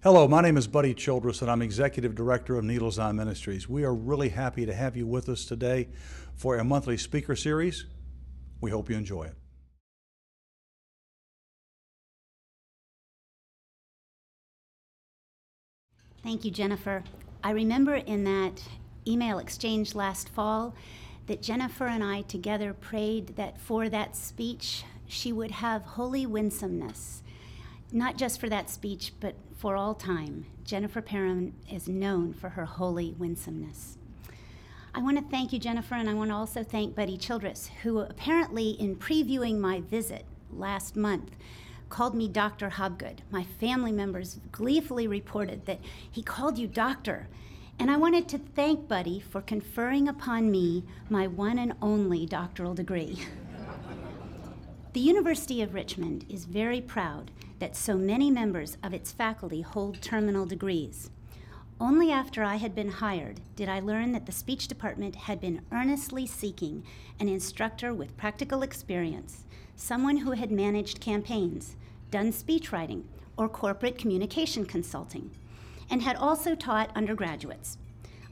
Hello, my name is Buddy Childress, and I'm Executive Director of Needles Eye Ministries. We are really happy to have you with us today for a monthly speaker series. We hope you enjoy it. Thank you, Jennifer. I remember in that email exchange last fall that Jennifer and I together prayed that for that speech, she would have holy winsomeness. Not just for that speech, but for all time. Jennifer Perrin is known for her holy winsomeness. I want to thank you, Jennifer, and I want to also thank Buddy Childress, who apparently, in previewing my visit last month, called me Dr. Hobgood. My family members gleefully reported that he called you doctor. And I wanted to thank Buddy for conferring upon me my one and only doctoral degree. The University of Richmond is very proud that so many members of its faculty hold terminal degrees. Only after I had been hired did I learn that the speech department had been earnestly seeking an instructor with practical experience, someone who had managed campaigns, done speech writing, or corporate communication consulting, and had also taught undergraduates.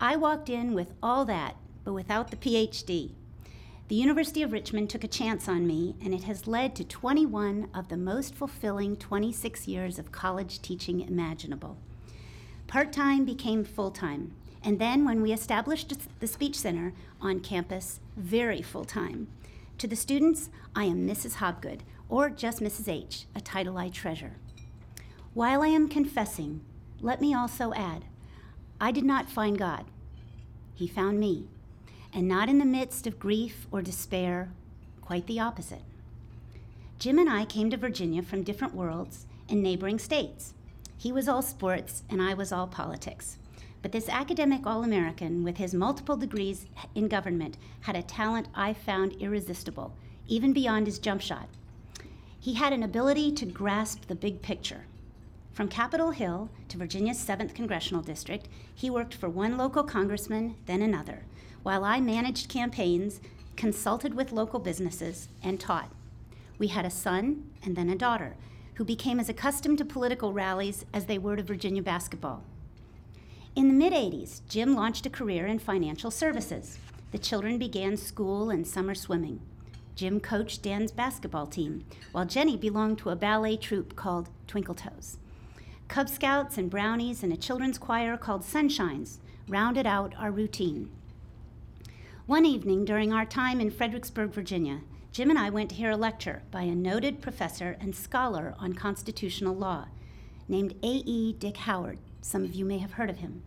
I walked in with all that, but without the PhD. The University of Richmond took a chance on me, and it has led to 21 of the most fulfilling 26 years of college teaching imaginable. Part-time became full-time, and then when we established the Speech Center on campus, very full-time. To the students, I am Mrs. Hobgood, or just Mrs. H, a title I treasure. While I am confessing, let me also add, I did not find God. He found me. And not in the midst of grief or despair, quite the opposite. Jim and I came to Virginia from different worlds and neighboring states. He was all sports and I was all politics. But this academic All-American with his multiple degrees in government had a talent I found irresistible, even beyond his jump shot. He had an ability to grasp the big picture. From Capitol Hill to Virginia's 7th Congressional District, he worked for one local congressman, then another, while I managed campaigns, consulted with local businesses, and taught. We had a son and then a daughter who became as accustomed to political rallies as they were to Virginia basketball. In the mid-'80s, Jim launched a career in financial services. The children began school and summer swimming. Jim coached Dan's basketball team, while Jenny belonged to a ballet troupe called Twinkle Toes. Cub Scouts and brownies and a children's choir called Sunshines rounded out our routine. One evening during our time in Fredericksburg, Virginia, Jim and I went to hear a lecture by a noted professor and scholar on constitutional law named A.E. Dick Howard. Some of you may have heard of him.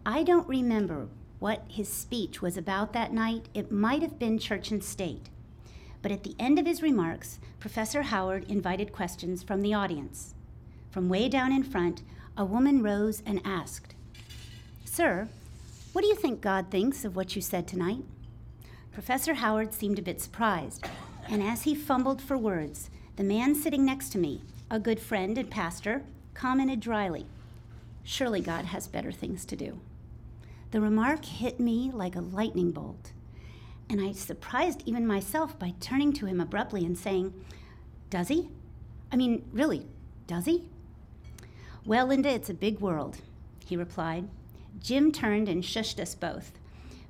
I don't remember what his speech was about that night. It might have been church and state. But at the end of his remarks, Professor Howard invited questions from the audience. From way down in front, a woman rose and asked, "Sir, what do you think God thinks of what you said tonight?" Professor Howard seemed a bit surprised, and as he fumbled for words, the man sitting next to me, a good friend and pastor, commented dryly, "Surely God has better things to do." The remark hit me like a lightning bolt, and I surprised even myself by turning to him abruptly and saying, "Does he? I mean, really, does he?" "Well, Linda, it's a big world," he replied. Jim turned and shushed us both,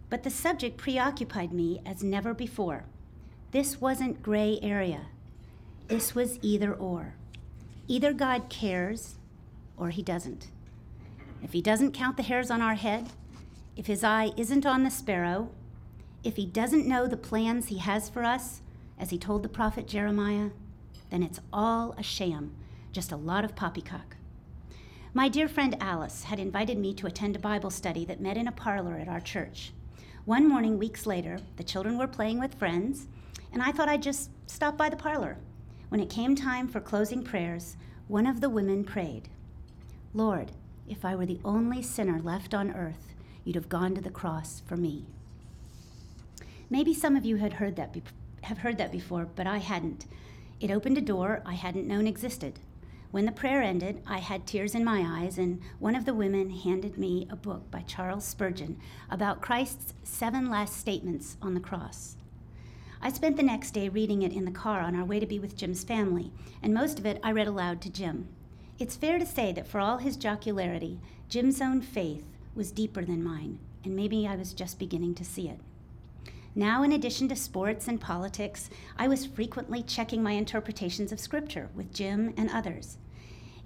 but the subject preoccupied me as never before. This wasn't gray area. This was either or. Either God cares or he doesn't. If he doesn't count the hairs on our head, if his eye isn't on the sparrow, if he doesn't know the plans he has for us, as he told the prophet Jeremiah, then it's all a sham, just a lot of poppycock. My dear friend Alice had invited me to attend a Bible study that met in a parlor at our church. One morning, weeks later, the children were playing with friends, and I thought I'd just stop by the parlor. When it came time for closing prayers, one of the women prayed, "Lord, if I were the only sinner left on earth, you'd have gone to the cross for me." Maybe some of you have heard that before, but I hadn't. It opened a door I hadn't known existed. When the prayer ended, I had tears in my eyes, and one of the women handed me a book by Charles Spurgeon about Christ's 7 last statements on the cross. I spent the next day reading it in the car on our way to be with Jim's family, and most of it I read aloud to Jim. It's fair to say that for all his jocularity, Jim's own faith was deeper than mine, and maybe I was just beginning to see it. Now, in addition to sports and politics, I was frequently checking my interpretations of Scripture with Jim and others.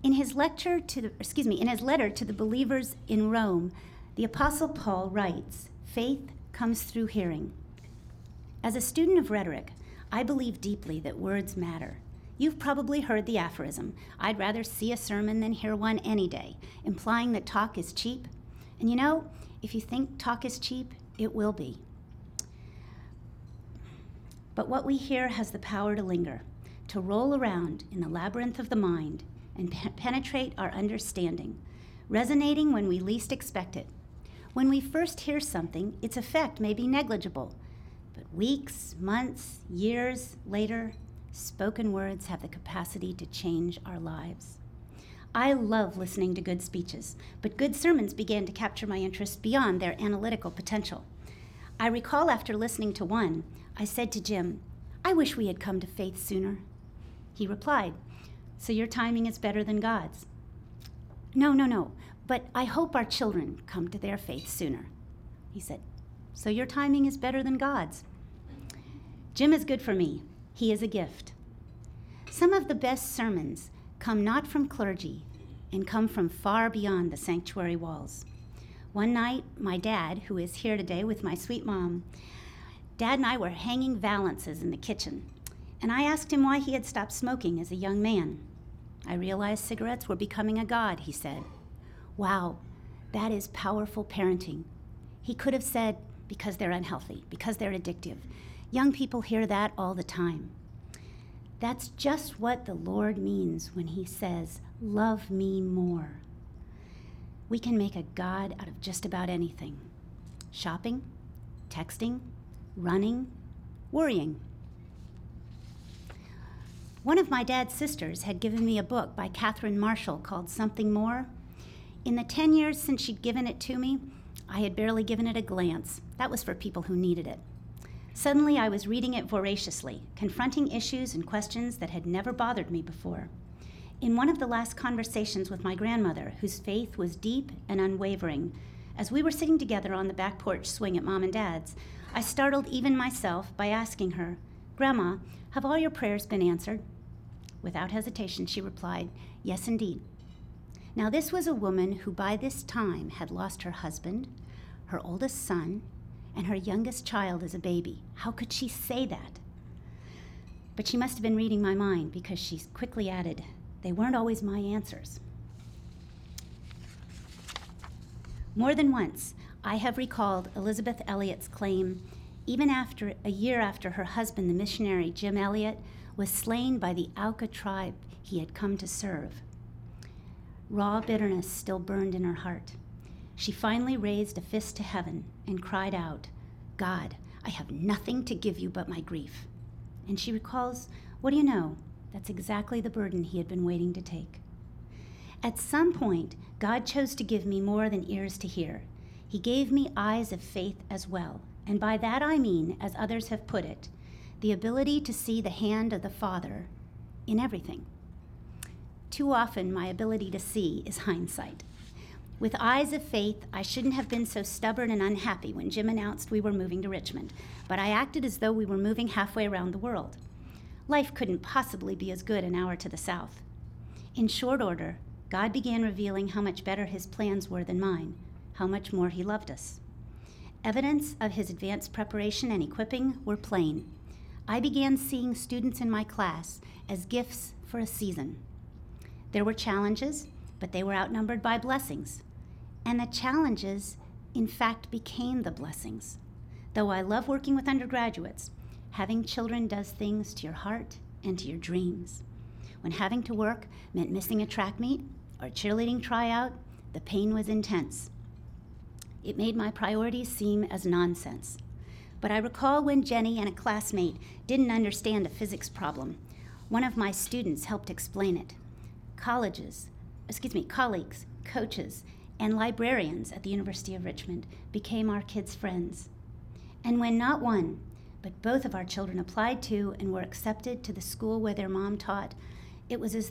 In his letter to the believers in Rome, the Apostle Paul writes, "Faith comes through hearing." As a student of rhetoric, I believe deeply that words matter. You've probably heard the aphorism, "I'd rather see a sermon than hear one any day," implying that talk is cheap. And you know, if you think talk is cheap, it will be. But what we hear has the power to linger, to roll around in the labyrinth of the mind and penetrate our understanding, resonating when we least expect it. When we first hear something, its effect may be negligible, but weeks, months, years later, spoken words have the capacity to change our lives. I love listening to good speeches, but good sermons began to capture my interest beyond their analytical potential. I recall after listening to one, I said to Jim, "I wish we had come to faith sooner." He replied, "So your timing is better than God's?" No, but I hope our children come to their faith sooner." He said, "So your timing is better than God's?" Jim is good for me. He is a gift. Some of the best sermons come not from clergy and come from far beyond the sanctuary walls. One night, my dad, who is here today with my sweet mom, Dad and I were hanging valances in the kitchen, and I asked him why he had stopped smoking as a young man. "I realized cigarettes were becoming a god," he said. Wow, that is powerful parenting. He could have said, because they're unhealthy, because they're addictive. Young people hear that all the time. That's just what the Lord means when he says, "Love me more." We can make a god out of just about anything. Shopping, texting, running, worrying. One of my dad's sisters had given me a book by Catherine Marshall called Something More. In the 10 years since she'd given it to me, I had barely given it a glance. That was for people who needed it. Suddenly, I was reading it voraciously, confronting issues and questions that had never bothered me before. In one of the last conversations with my grandmother, whose faith was deep and unwavering, as we were sitting together on the back porch swing at Mom and Dad's, I startled even myself by asking her, "Grandma, have all your prayers been answered?" Without hesitation, she replied, "Yes, indeed." Now, this was a woman who by this time had lost her husband, her oldest son, and her youngest child as a baby. How could she say that? But she must have been reading my mind, because she quickly added, "They weren't always my answers." More than once, I have recalled Elizabeth Elliot's claim, even after a year after her husband, the missionary Jim Elliot, was slain by the Auca tribe he had come to serve. Raw bitterness still burned in her heart. She finally raised a fist to heaven and cried out, "God, I have nothing to give you but my grief." And she recalls, what do you know? That's exactly the burden he had been waiting to take. At some point, God chose to give me more than ears to hear. He gave me eyes of faith as well. And by that I mean, as others have put it, the ability to see the hand of the Father in everything. Too often, my ability to see is hindsight. With eyes of faith, I shouldn't have been so stubborn and unhappy when Jim announced we were moving to Richmond, but I acted as though we were moving halfway around the world. Life couldn't possibly be as good an hour to the south. In short order, God began revealing how much better his plans were than mine, how much more he loved us. Evidence of his advanced preparation and equipping were plain. I began seeing students in my class as gifts for a season. There were challenges, but they were outnumbered by blessings. And the challenges, in fact, became the blessings. Though I love working with undergraduates, having children does things to your heart and to your dreams. When having to work meant missing a track meet or a cheerleading tryout, the pain was intense. It made my priorities seem as nonsense. But I recall when Jenny and a classmate didn't understand a physics problem. One of my students helped explain it. Colleagues, coaches, and librarians at the University of Richmond became our kids' friends. And when not one, but both of our children applied to and were accepted to the school where their mom taught, it was as though